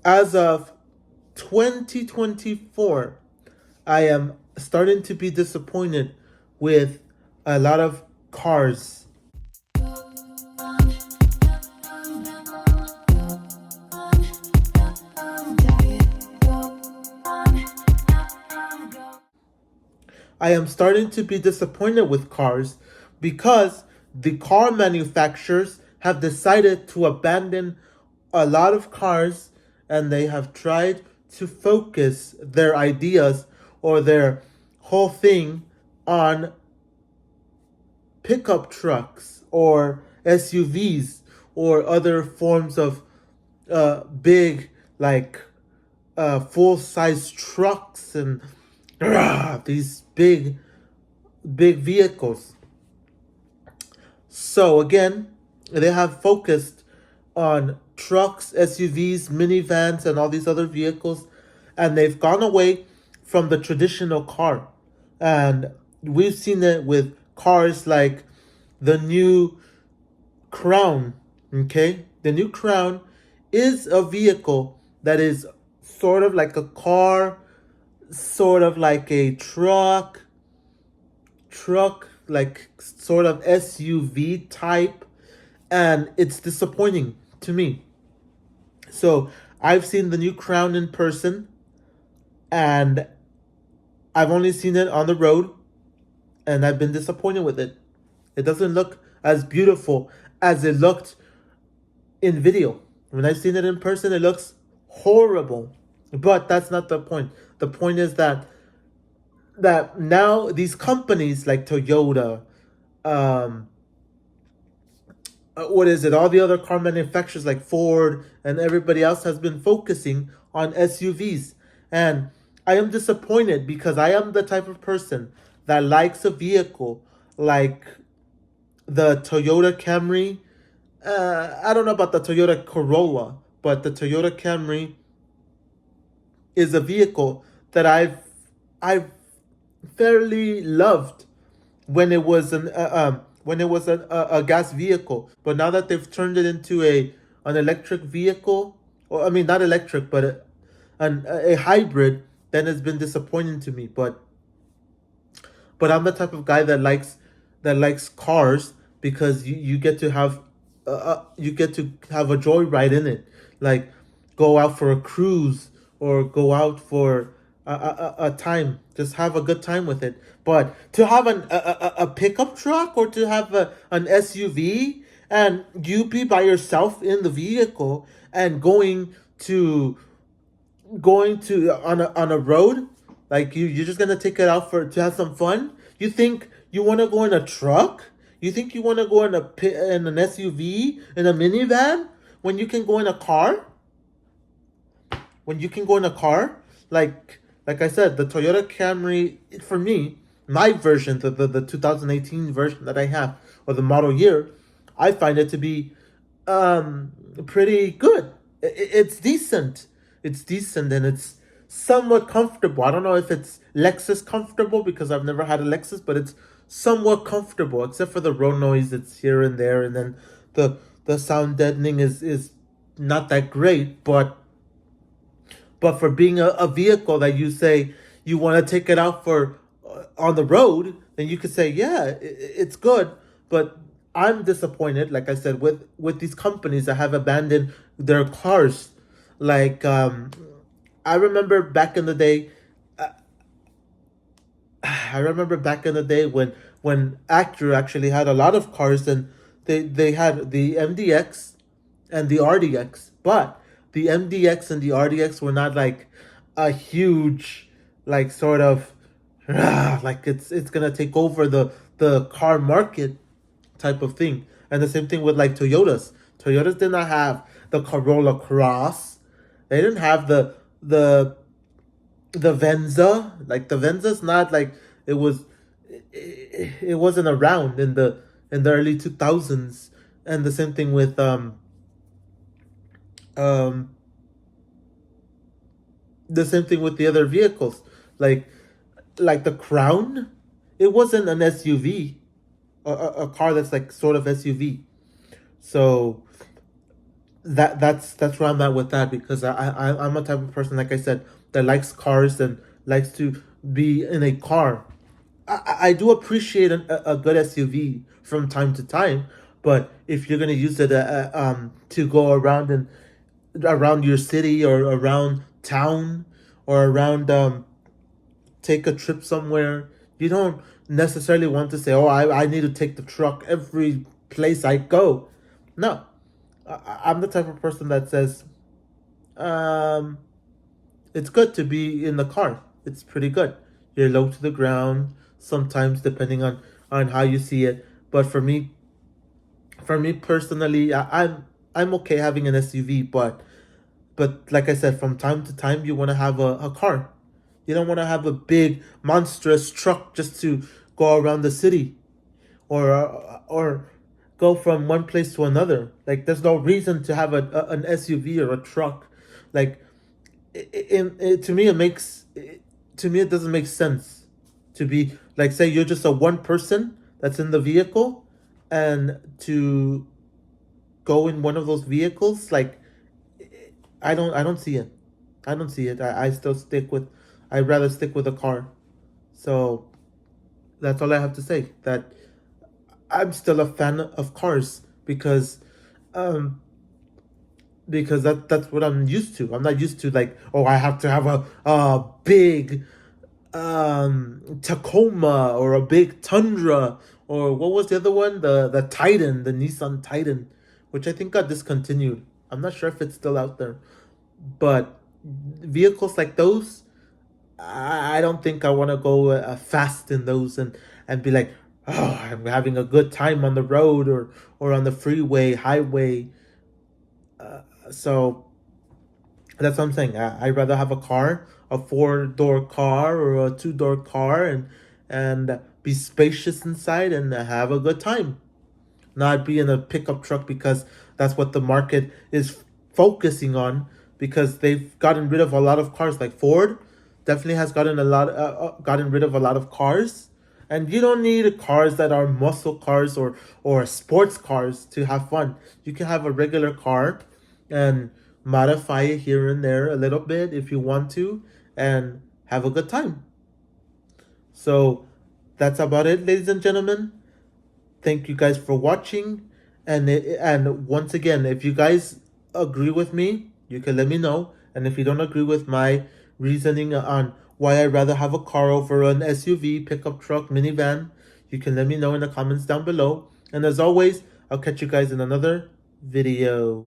As of 2024, I am starting to be disappointed with a lot of cars. I am starting to be disappointed with cars because the car manufacturers have decided to abandon a lot of cars, and they have tried to focus their ideas or their whole thing on pickup trucks or SUVs or other forms of big, like full size trucks and these big vehicles. So again, they have focused on trucks, SUVs, minivans, and all these other vehicles, and they've gone away from the traditional car. And we've seen it with cars like the new Crown. Okay, the new Crown is a vehicle that is sort of like a car, sort of like a truck, like sort of SUV type, and it's disappointing to me. So I've seen the new Crown in person, and I've only seen it on the road, and I've been disappointed with it. It doesn't look as beautiful as it looked in video. When I've seen it in person, it looks horrible. But that's not the point. The point is that now these companies like Toyota, um, what is it? All the other car manufacturers like Ford and everybody else has been focusing on SUVs, and I am disappointed because I am the type of person that likes a vehicle like the Toyota Camry. I don't know about the Toyota Corolla, but the Toyota Camry is a vehicle that I've fairly loved when it was a gas vehicle. But now that they've turned it into an electric vehicle, or I mean not electric, but a hybrid, then it's been disappointing to me. But I'm the type of guy that likes cars because you get to have a joyride in it, like go out for a cruise or go out for a time, just have a good time with it. But to have a pickup truck or to have an SUV and you be by yourself in the vehicle and going to on a road, like you're just gonna take it out for to have some fun. You think you want to go in a truck? You think you want to go in in an SUV, in a minivan, when you can go in a car? When you can go in a car, like I said, the Toyota Camry, for me, my version, the 2018 version that I have, or the model year, I find it to be pretty good. It's decent. It's decent, and it's somewhat comfortable. I don't know if it's Lexus comfortable because I've never had a Lexus, but it's somewhat comfortable except for the road noise that's here and there, and then the sound deadening is not that great, but for being a vehicle that you say you want to take it out for on the road, then you could say, yeah, it's good. But I'm disappointed, like I said, with these companies that have abandoned their cars. Like I remember back in the day. I remember back in the day when Acura actually had a lot of cars, and they had the MDX and the RDX, but the MDX and the RDX were not like a huge, like sort of like it's gonna take over the car market type of thing. And the same thing with like Toyotas. Toyotas did not have the Corolla Cross. They didn't have the Venza. Like the Venza's not like it was. It wasn't around in the early 2000s. And the same thing with um the same thing with the other vehicles, like the Crown. It wasn't an SUV, a car that's like sort of SUV. So that's where I'm at with that, because I'm a type of person, like I said, that likes cars and likes to be in a car. I do appreciate a good SUV from time to time, but if you're gonna use it to go around and around your city or around town or around take a trip somewhere, you don't necessarily want to say, "Oh, I need to take the truck every place I go." No, I'm the type of person that says, um, it's good to be in the car. It's pretty good. You're low to the ground sometimes, depending on how you see it. But for me personally, I'm okay having an SUV, but like I said, from time to time, you want to have a car. You don't want to have a big monstrous truck just to go around the city or go from one place to another. Like there's no reason to have an SUV or a truck. Like to me, to me it doesn't make sense to be like, say you're just a one person that's in the vehicle, and to go in one of those vehicles. Like I don't see it. I don't see it. I still stick with. I'd rather stick with a car. So that's all I have to say. That I'm still a fan of cars um, because that's what I'm used to. I'm not used to, like, oh, I have to have a big Tacoma or a big Tundra, or what was the other one? The Titan, the Nissan Titan, which I think got discontinued. I'm not sure if it's still out there, but vehicles like those, I don't think I want to go fast in those and be like, oh, I'm having a good time on the road or on the freeway, highway. So that's what I'm saying. I'd rather have a car, a four-door car or a two-door car, and be spacious inside and have a good time. Not be in a pickup truck, because that's what the market is focusing on, because they've gotten rid of a lot of cars. Like Ford definitely has gotten rid of a lot of cars, and you don't need cars that are muscle cars or sports cars to have fun. You can have a regular car and modify it here and there a little bit if you want to, and have a good time. So that's about it, ladies and gentlemen. Thank you guys for watching, and once again, if you guys agree with me, you can let me know. And if you don't agree with my reasoning on why I'd rather have a car over an SUV, pickup truck, minivan, you can let me know in the comments down below. And as always, I'll catch you guys in another video.